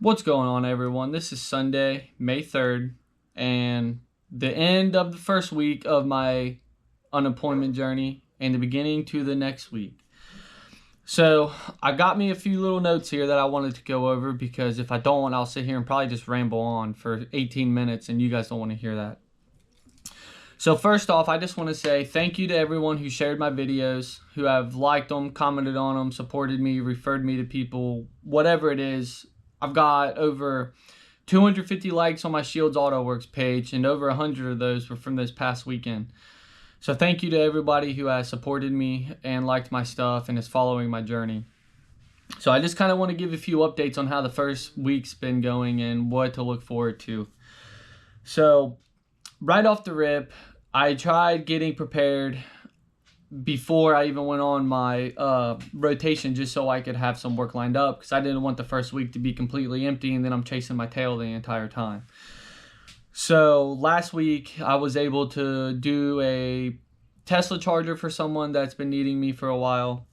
What's going on, everyone? This is Sunday, May 3rd, and the end of the first week of my unemployment journey and the beginning to the next week. So I got me a few little notes here that I wanted to go over because if I don't, I'll sit here and probably just ramble on for 18 minutes and you guys don't want to hear that. So first off, I just want to say thank you to everyone who shared my videos, who have liked them, commented on them, supported me, referred me to people, whatever it is. I've got over 250 likes on my Shields Auto Works page, and over 100 of those were from this past weekend. So thank you to everybody who has supported me and liked my stuff and is following my journey. So I just kind of want to give a few updates on how the first week's been going and what to look forward to. So right off the rip, I tried getting prepared before I even went on my rotation just so I could have some work lined up because I didn't want the first week to be completely empty and then I'm chasing my tail the entire time. So last week I was able to do a Tesla charger for someone that's been needing me for a while.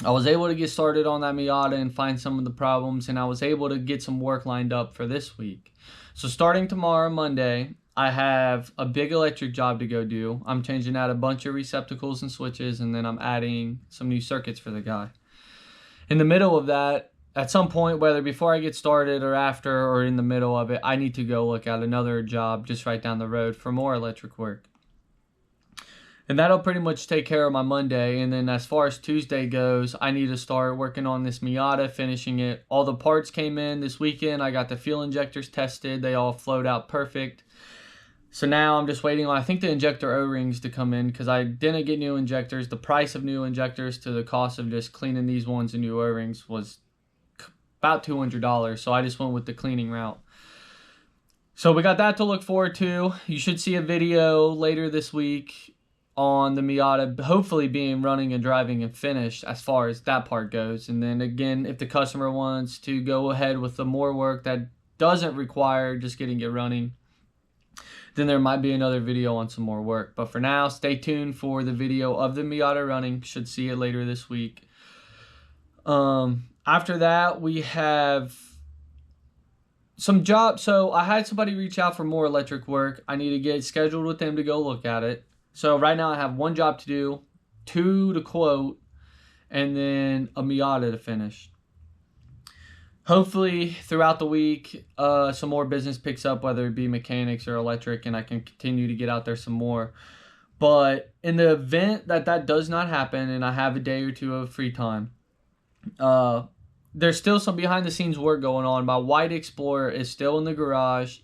I was able to get started on that Miata and find some of the problems, and I was able to get some work lined up for this week. So starting tomorrow, Monday, I have a big electric job to go do. I'm changing out a bunch of receptacles and switches, and then I'm adding some new circuits for the guy. In the middle of that, at some point, whether before I get started or after or in the middle of it, I need to go look at another job just right down the road for more electric work. And that'll pretty much take care of my Monday. And then as far as Tuesday goes, I need to start working on this Miata, finishing it. All the parts came in this weekend. I got the fuel injectors tested. They all flowed out perfect. So now I'm just waiting on, I think, the injector O-rings to come in because I didn't get new injectors. The price of new injectors to the cost of just cleaning these ones and new O-rings was about $200. So I just went with the cleaning route. So we got that to look forward to. You should see a video later this week on the Miata, hopefully being running and driving and finished as far as that part goes. And then again, if the customer wants to go ahead with the more work that doesn't require just getting it running, then there might be another video on some more work. But for now, stay tuned for the video of the Miata running. Should see it later this week. After that, we have some jobs. So I had somebody reach out for more electric work. I need to get scheduled with them to go look at it. So right now I have one job to do, 2 to quote, and then a Miata to finish. Hopefully throughout the week, some more business picks up, whether it be mechanics or electric, and I can continue to get out there some more. But in the event that that does not happen and I have a day or two of free time, there's still some behind the scenes work going on. My white Explorer is still in the garage.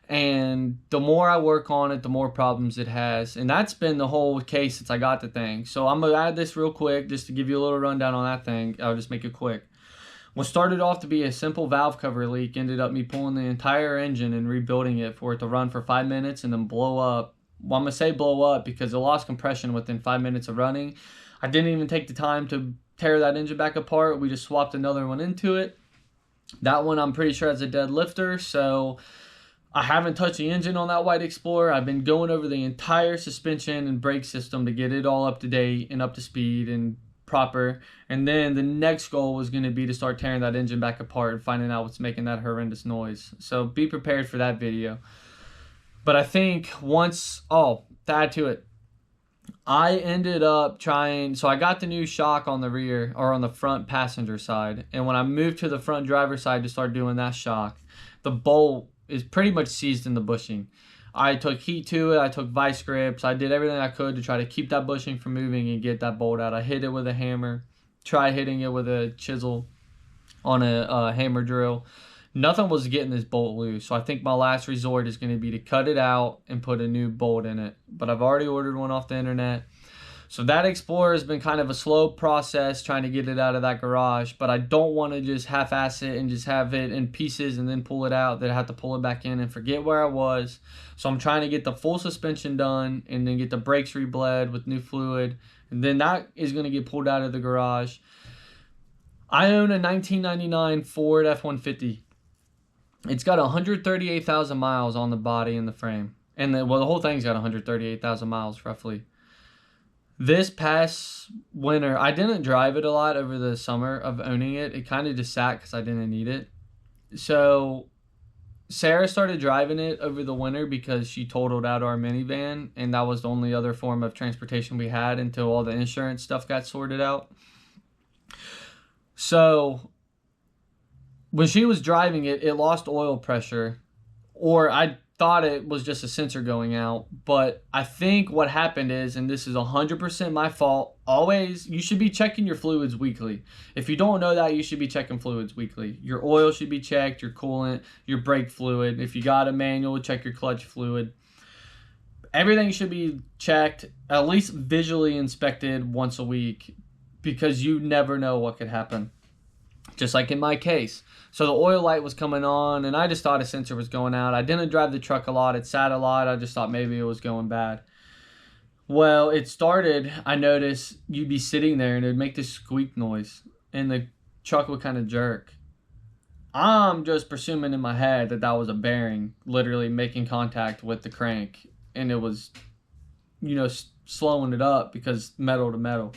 And the more I work on it, the more problems it has. And that's been the whole case since I got the thing. So I'm going to add this real quick just to give you a little rundown on that thing. I'll just make it quick. What started off to be a simple valve cover leak ended up me pulling the entire engine and rebuilding it for it to run for 5 minutes and then blow up. Well, I'm going to say blow up because it lost compression within 5 minutes of running. I didn't even take the time to tear that engine back apart. We just swapped another one into it. That one I'm pretty sure has a dead lifter, so I haven't touched the engine on that white Explorer. I've been going over the entire suspension and brake system to get it all up to date and up to speed and proper. And then the next goal was going to be to start tearing that engine back apart and finding out what's making that horrendous noise. So be prepared for that video. But I think once, to add to it, I ended up trying, so I got the new shock on the rear or on the front passenger side. And when I moved to the front driver's side to start doing that shock, the bolt is pretty much seized in the bushing. I took heat to it. I took vice grips. I did everything I could to try to keep that bushing from moving and get that bolt out. I hit it with a hammer, tried hitting it with a chisel on a hammer drill. Nothing was getting this bolt loose. So I think my last resort is going to be to cut it out and put a new bolt in it. But I've already ordered one off the internet. So that Explorer has been kind of a slow process trying to get it out of that garage, but I don't want to just half-ass it and just have it in pieces and then pull it out, then I have to pull it back in and forget where I was. So I'm trying to get the full suspension done and then get the brakes rebled with new fluid, and then that is going to get pulled out of the garage. I own a 1999 Ford F-150. It's got 138,000 miles on the body and the frame. And the whole thing's got 138,000 miles roughly. This past winter, I didn't drive it a lot over the summer of owning it. It kind of just sat because I didn't need it. So Sarah started driving it over the winter because she totaled out our minivan, and that was the only other form of transportation we had until all the insurance stuff got sorted out. So when she was driving it, it lost oil pressure, or I thought it was just a sensor going out. But I think what happened is, and this is 100% my fault, always, you should be checking your fluids weekly. If you don't know that, you should be checking fluids weekly. Your oil should be checked, your coolant, your brake fluid. If you got a manual, check your clutch fluid. Everything should be checked, at least visually inspected once a week, because you never know what could happen. Just like in my case. So the oil light was coming on, and I just thought a sensor was going out. I didn't drive the truck a lot. It sat a lot. I just thought maybe it was going bad. Well, it started, I noticed you'd be sitting there, and it would make this squeak noise, and the truck would kind of jerk. I'm just presuming in my head that that was a bearing literally making contact with the crank, and it was, slowing it up because metal to metal.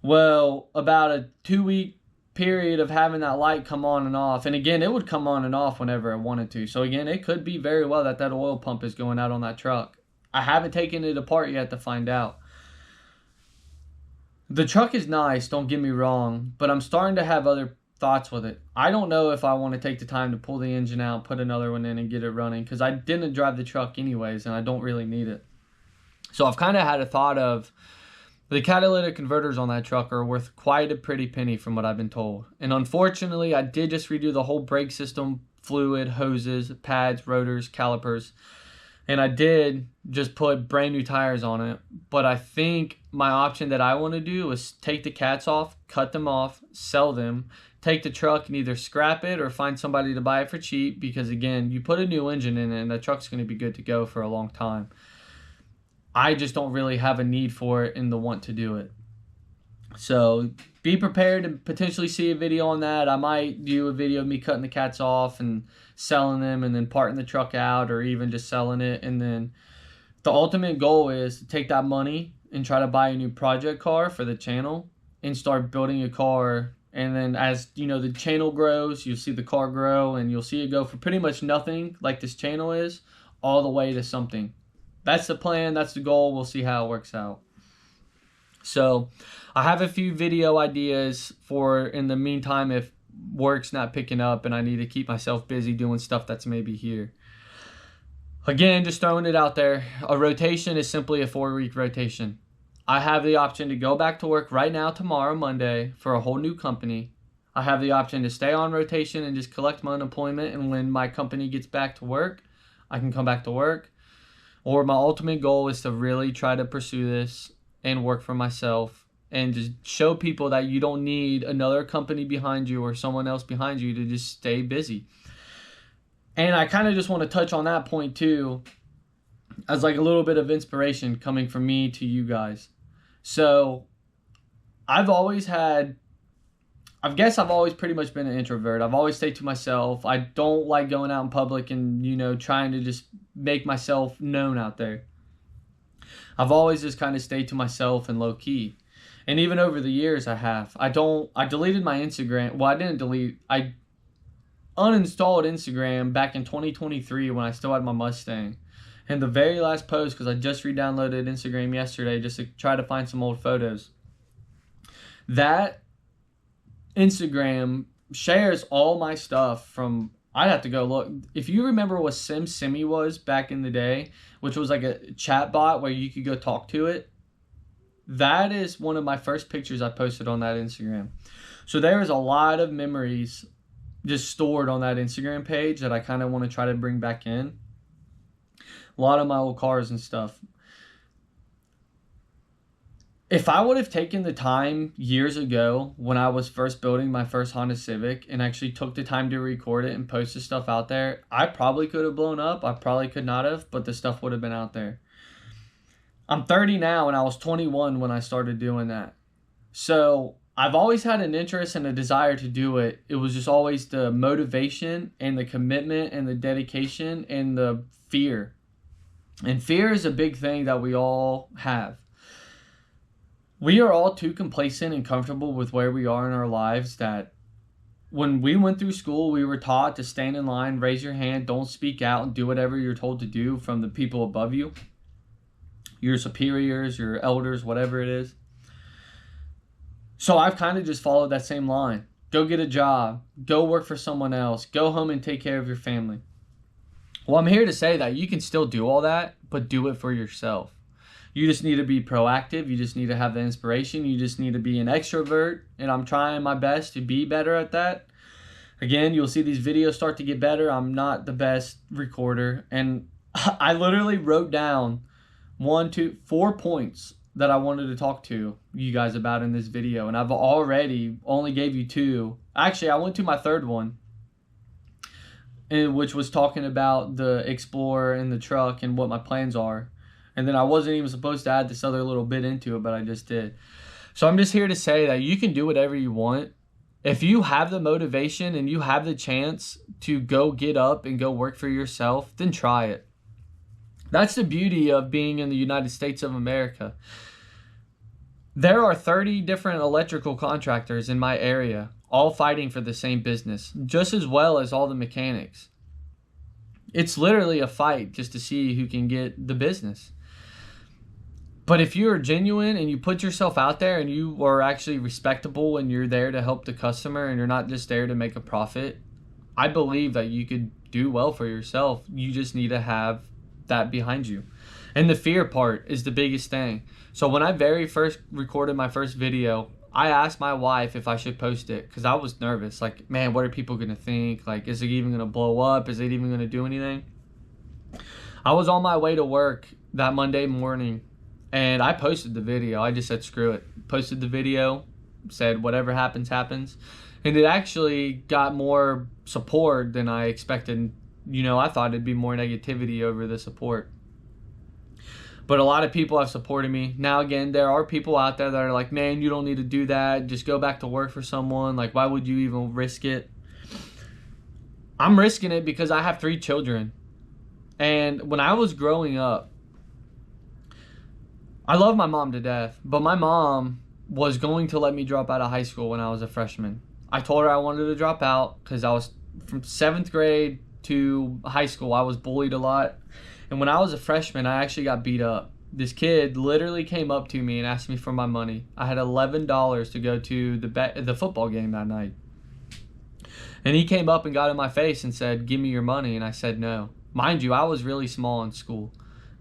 Well, about a 2-week period of having that light come on and off, and again, it would come on and off whenever I wanted to. So again, it could be very well that oil pump is going out on that truck. I haven't taken it apart yet to find out. The truck is nice, don't get me wrong, but I'm starting to have other thoughts with it. I don't know if I want to take the time to pull the engine out, put another one in, and get it running, because I didn't drive the truck anyways, and I don't really need it. So I've kind of had a thought of, the catalytic converters on that truck are worth quite a pretty penny from what I've been told. And unfortunately, I did just redo the whole brake system, fluid, hoses, pads, rotors, calipers. And I did just put brand new tires on it. But I think my option that I want to do is take the cats off, cut them off, sell them, take the truck and either scrap it or find somebody to buy it for cheap. Because again, you put a new engine in it and the truck's going to be good to go for a long time. I just don't really have a need for it and the want to do it. So be prepared to potentially see a video on that. I might do a video of me cutting the cats off and selling them and then parting the truck out, or even just selling it. And then the ultimate goal is to take that money and try to buy a new project car for the channel and start building a car. And then as the channel grows, you'll see the car grow, and you'll see it go from pretty much nothing like this channel is all the way to something. That's the plan. That's the goal. We'll see how it works out. So I have a few video ideas for in the meantime if work's not picking up and I need to keep myself busy doing stuff that's maybe here. Again, just throwing it out there. A rotation is simply a 4-week rotation. I have the option to go back to work right now, tomorrow, Monday, for a whole new company. I have the option to stay on rotation and just collect my unemployment, and when my company gets back to work, I can come back to work. Or my ultimate goal is to really try to pursue this and work for myself and just show people that you don't need another company behind you or someone else behind you to just stay busy. And I kind of just want to touch on that point too, as like a little bit of inspiration coming from me to you guys. So I've always pretty much been an introvert. I've always stayed to myself. I don't like going out in public and, trying to just make myself known out there. I've always just kind of stayed to myself and low key. And even over the years I deleted my Instagram. Well, I uninstalled Instagram back in 2023 when I still had my Mustang. And the very last post, because I just re-downloaded Instagram yesterday just to try to find some old photos. That Instagram shares all my stuff from, I'd have to go look. If you remember what SimSimi was back in the day, which was like a chat bot where you could go talk to it, that is one of my first pictures I posted on that Instagram. So there is a lot of memories just stored on that Instagram page that I kind of want to try to bring back in. A lot of my old cars and stuff. If I would have taken the time years ago when I was first building my first Honda Civic and actually took the time to record it and post the stuff out there, I probably could have blown up. I probably could not have, but the stuff would have been out there. I'm 30 now and I was 21 when I started doing that. So I've always had an interest and a desire to do it. It was just always the motivation and the commitment and the dedication and the fear. And fear is a big thing that we all have. We are all too complacent and comfortable with where we are in our lives that when we went through school, we were taught to stand in line, raise your hand, don't speak out, and do whatever you're told to do from the people above you, your superiors, your elders, whatever it is. So I've kind of just followed that same line. Go get a job, go work for someone else, go home and take care of your family. Well, I'm here to say that you can still do all that, but do it for yourself. You just need to be proactive. You just need to have the inspiration. You just need to be an extrovert. And I'm trying my best to be better at that. Again, you'll see these videos start to get better. I'm not the best recorder. And I literally wrote down 4 points that I wanted to talk to you guys about in this video. And I've already only gave you 2. Actually, I went to my 3rd one, which was talking about the Explorer and the truck and what my plans are. And then I wasn't even supposed to add this other little bit into it, but I just did. So I'm just here to say that you can do whatever you want. If you have the motivation and you have the chance to go get up and go work for yourself, then try it. That's the beauty of being in the United States of America. There are 30 different electrical contractors in my area, all fighting for the same business, just as well as all the mechanics. It's literally a fight just to see who can get the business. But if you're genuine and you put yourself out there and you are actually respectable and you're there to help the customer and you're not just there to make a profit, I believe that you could do well for yourself. You just need to have that behind you. And the fear part is the biggest thing. So when I very first recorded my first video, I asked my wife if I should post it because I was nervous. Like, man, what are people going to think? Like, is it even going to blow up? Is it even going to do anything? I was on my way to work that Monday morning and I posted the video. I just said, screw it. Posted the video, said whatever happens, happens. And it actually got more support than I expected. You know, I thought it'd be more negativity over the support. But a lot of people have supported me. Now, again, there are people out there that are like, man, you don't need to do that. Just go back to work for someone. Like, why would you even risk it? I'm risking it because I have 3 children. And when I was growing up, I love my mom to death. But my mom was going to let me drop out of high school when I was a freshman. I told her I wanted to drop out because I was from 7th grade to high school. I was bullied a lot. And when I was a freshman, I actually got beat up. This kid literally came up to me and asked me for my money. I had $11 to go to the football game that night. And he came up and got in my face and said, give me your money. And I said no. Mind you, I was really small in school.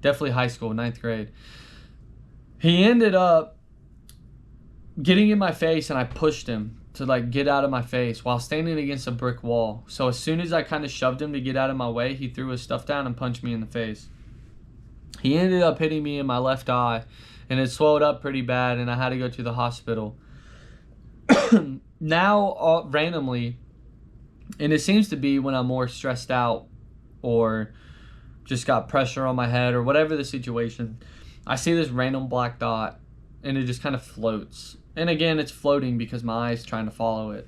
Definitely high school, 9th grade. He ended up getting in my face and I pushed him to like get out of my face while standing against a brick wall. So as soon as I kind of shoved him to get out of my way, he threw his stuff down and punched me in the face. He ended up hitting me in my left eye and it swelled up pretty bad and I had to go to the hospital. Now, randomly, and it seems to be when I'm more stressed out or just got pressure on my head or whatever the situation, I see this random black dot and it just kind of floats. And again, it's floating because my eye's trying to follow it.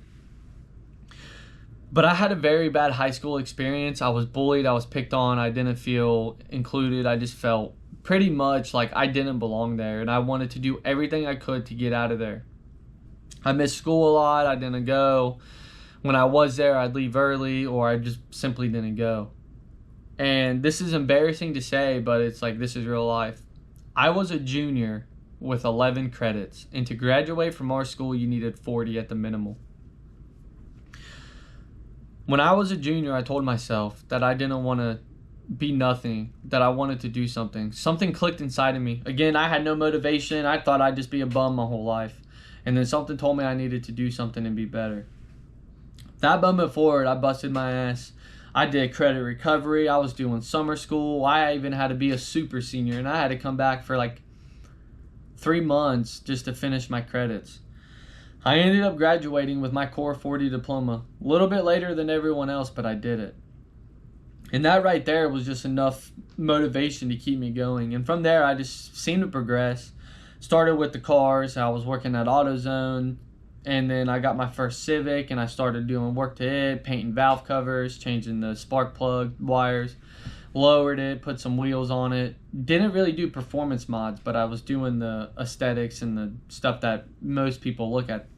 But I had a very bad high school experience. I was bullied. I was picked on. I didn't feel included. I just felt pretty much like I didn't belong there. And I wanted to do everything I could to get out of there. I missed school a lot. I didn't go. When I was there, I'd leave early or I just simply didn't go. And this is embarrassing to say, but it's like this is real life. I was a junior with 11 credits, and to graduate from our school you needed 40 at the minimum. When I was a junior, I told myself that I didn't want to be nothing, that I wanted to do something. Something clicked inside of me. Again, I had no motivation. I thought I'd just be a bum my whole life. And then something told me I needed to do something and be better. That moment forward, I busted my ass. I did credit recovery. I was doing summer school. I even had to be a super senior, and I had to come back for like 3 months just to finish my credits. I ended up graduating with my Core 40 diploma. A little bit later than everyone else, but I did it. And that right there was just enough motivation to keep me going. And from there, I just seemed to progress. Started with the cars. I was working at AutoZone. And then I got my first Civic, and I started doing work to it, painting valve covers, changing the spark plug wires. Lowered it, put some wheels on it. Didn't really do performance mods, but I was doing the aesthetics and the stuff that most people look at.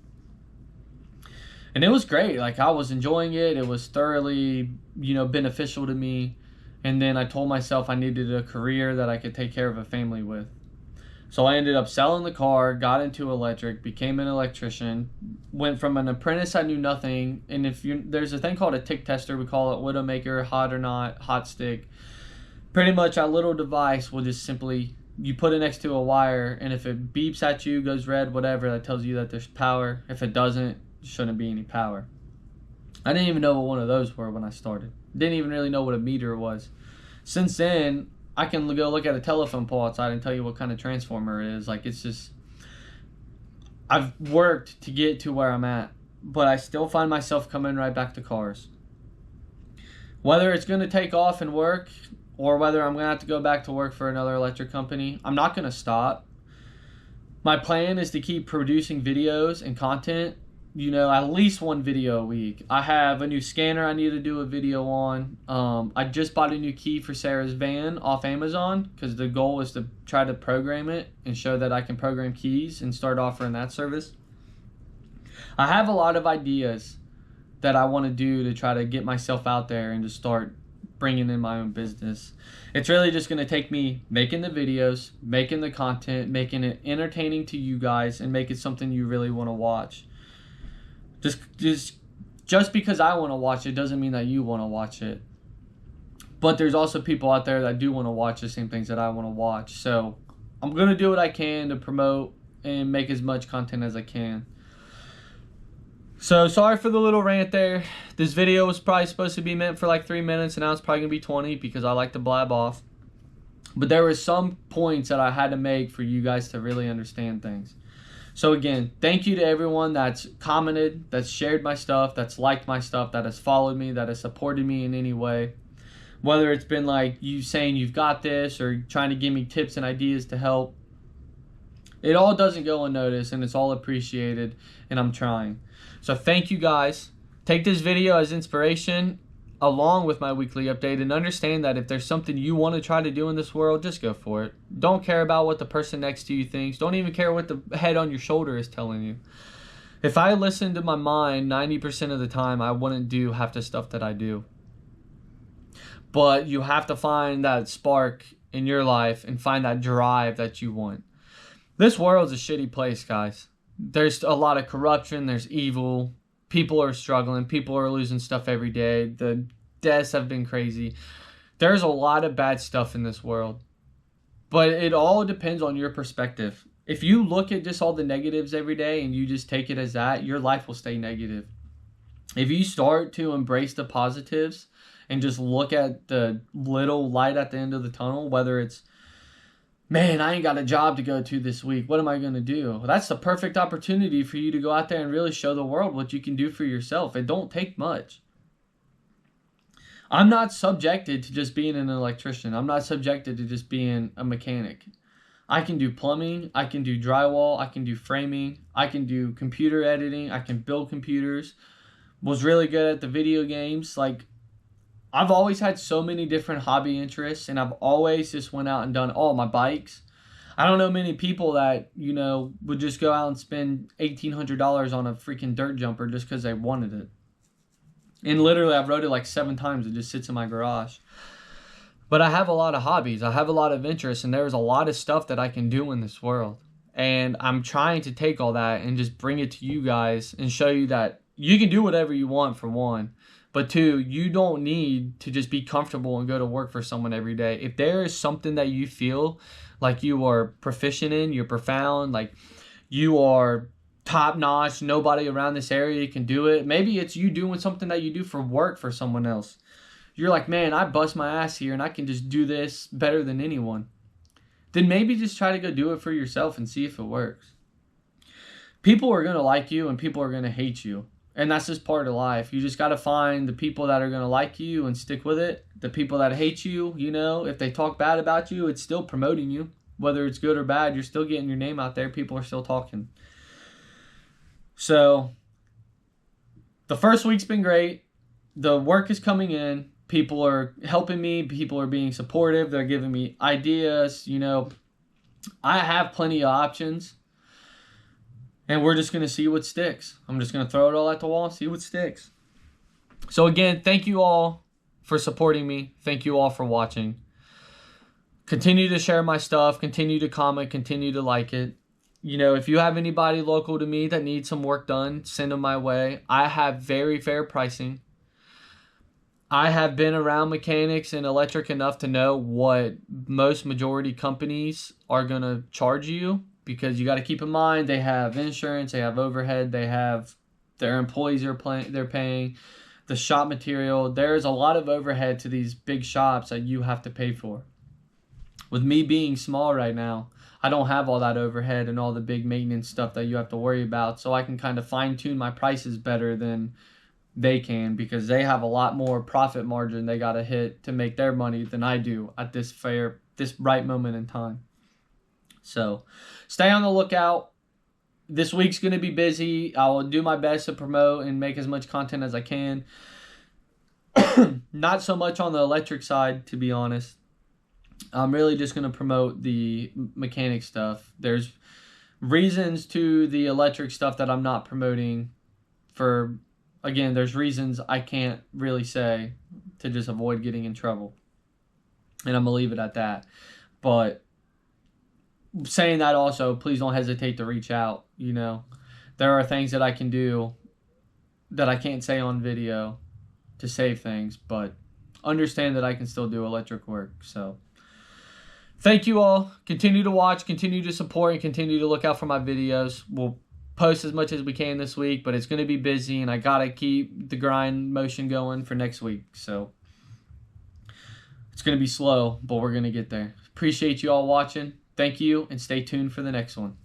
And it was great. Like, I was enjoying it. It was thoroughly, beneficial to me. And then I told myself I needed a career that I could take care of a family with. So I ended up selling the car, got into electric, became an electrician, went from an apprentice I knew nothing. And there's a thing called a tick tester, we call it Widowmaker, hot or not, hot stick. Pretty much our little device will just simply, you put it next to a wire, and if it beeps at you, goes red, whatever, that tells you that there's power. If it doesn't, there shouldn't be any power. I didn't even know what one of those were when I started. Didn't even really know what a meter was. Since then, I can go look at a telephone pole outside and tell you what kind of transformer it is. Like, it's just, I've worked to get to where I'm at, but I still find myself coming right back to cars. Whether it's going to take off and work, or whether I'm going to have to go back to work for another electric company, I'm not going to stop. My plan is to keep producing videos and content, at least one video a week. I have a new scanner I need to do a video on. I just bought a new key for Sarah's van off Amazon because the goal is to try to program it and show that I can program keys and start offering that service. I have a lot of ideas that I want to do to try to get myself out there and to start bringing in my own business. It's really just going to take me making the videos, making the content, making it entertaining to you guys, and make it something you really want to watch. Just because I want to watch it doesn't mean that you want to watch it. But there's also people out there that do want to watch the same things that I want to watch. So I'm going to do what I can to promote and make as much content as I can. So sorry for the little rant there. This video was probably supposed to be meant for like 3 minutes, and now it's probably going to be 20 because I like to blab off. But there were some points that I had to make for you guys to really understand things. So again, thank you to everyone that's commented, that's shared my stuff, that's liked my stuff, that has followed me, that has supported me in any way. Whether it's been like you saying you've got this or trying to give me tips and ideas to help. It all doesn't go unnoticed, and it's all appreciated, and I'm trying. So thank you guys. Take this video as inspiration along with my weekly update, and understand that if there's something you want to try to do in this world, just go for it. Don't care about what the person next to you thinks. Don't even care what the head on your shoulder is telling you. If I listened to my mind 90% of the time, I wouldn't do half the stuff that I do. But you have to find that spark in your life and find that drive that you want. This world's a shitty place, guys. There's a lot of corruption, there's evil. People are struggling. People are losing stuff every day. The deaths have been crazy. There's a lot of bad stuff in this world. But it all depends on your perspective. If you look at just all the negatives every day and you just take it as that, your life will stay negative. If you start to embrace the positives and just look at the little light at the end of the tunnel, whether it's, man, I ain't got a job to go to this week. What am I going to do? Well, that's the perfect opportunity for you to go out there and really show the world what you can do for yourself. It don't take much. I'm not subjected to just being an electrician. I'm not subjected to just being a mechanic. I can do plumbing. I can do drywall. I can do framing. I can do computer editing. I can build computers. Was really good at the video games. Like, I've always had so many different hobby interests, and I've always just went out and done all my bikes. I don't know many people that, would just go out and spend $1,800 on a freaking dirt jumper just because they wanted it. And literally, I've rode it like 7 times. It just sits in my garage. But I have a lot of hobbies. I have a lot of interests, and there's a lot of stuff that I can do in this world. And I'm trying to take all that and just bring it to you guys and show you that you can do whatever you want, for one. But 2, you don't need to just be comfortable and go to work for someone every day. If there is something that you feel like you are proficient in, you're profound, like you are top notch, nobody around this area can do it. Maybe it's you doing something that you do for work for someone else. You're like, man, I bust my ass here and I can just do this better than anyone. Then maybe just try to go do it for yourself and see if it works. People are going to like you and people are going to hate you. And that's just part of life. You just got to find the people that are going to like you and stick with it. The people that hate you, if they talk bad about you, it's still promoting you. Whether it's good or bad, you're still getting your name out there. People are still talking. So, the first week's been great. The work is coming in. People are helping me. People are being supportive. They're giving me ideas. I have plenty of options. And we're just going to see what sticks. I'm just going to throw it all at the wall, see what sticks. So again, thank you all for supporting me. Thank you all for watching. Continue to share my stuff. Continue to comment. Continue to like it. You know, if you have anybody local to me that needs some work done, send them my way. I have very fair pricing. I have been around mechanics and electric enough to know what most majority companies are going to charge you, because you got to keep in mind they have insurance, they have overhead, they have their employees they're paying, the shop material. There's a lot of overhead to these big shops that you have to pay for. With me being small right now, I don't have all that overhead and all the big maintenance stuff that you have to worry about, so I can kind of fine tune my prices better than they can, because they have a lot more profit margin they got to hit to make their money than I do at this right moment in time. So stay on the lookout. This week's going to be busy. I will do my best to promote and make as much content as I can. Not so much on the electric side, to be honest. I'm really just going to promote the mechanic stuff. There's reasons to the electric stuff that I'm not promoting for... Again, there's reasons I can't really say to just avoid getting in trouble. And I'm going to leave it at that. But saying that also, please don't hesitate to reach out. You know, there are things that I can do that I can't say on video to save things. But understand that I can still do electric work. So thank you all. Continue to watch, continue to support, and continue to look out for my videos. We'll post as much as we can this week, but it's going to be busy, and I got to keep the grind motion going for next week. So it's going to be slow, but we're going to get there. Appreciate you all watching. Thank you, and stay tuned for the next one.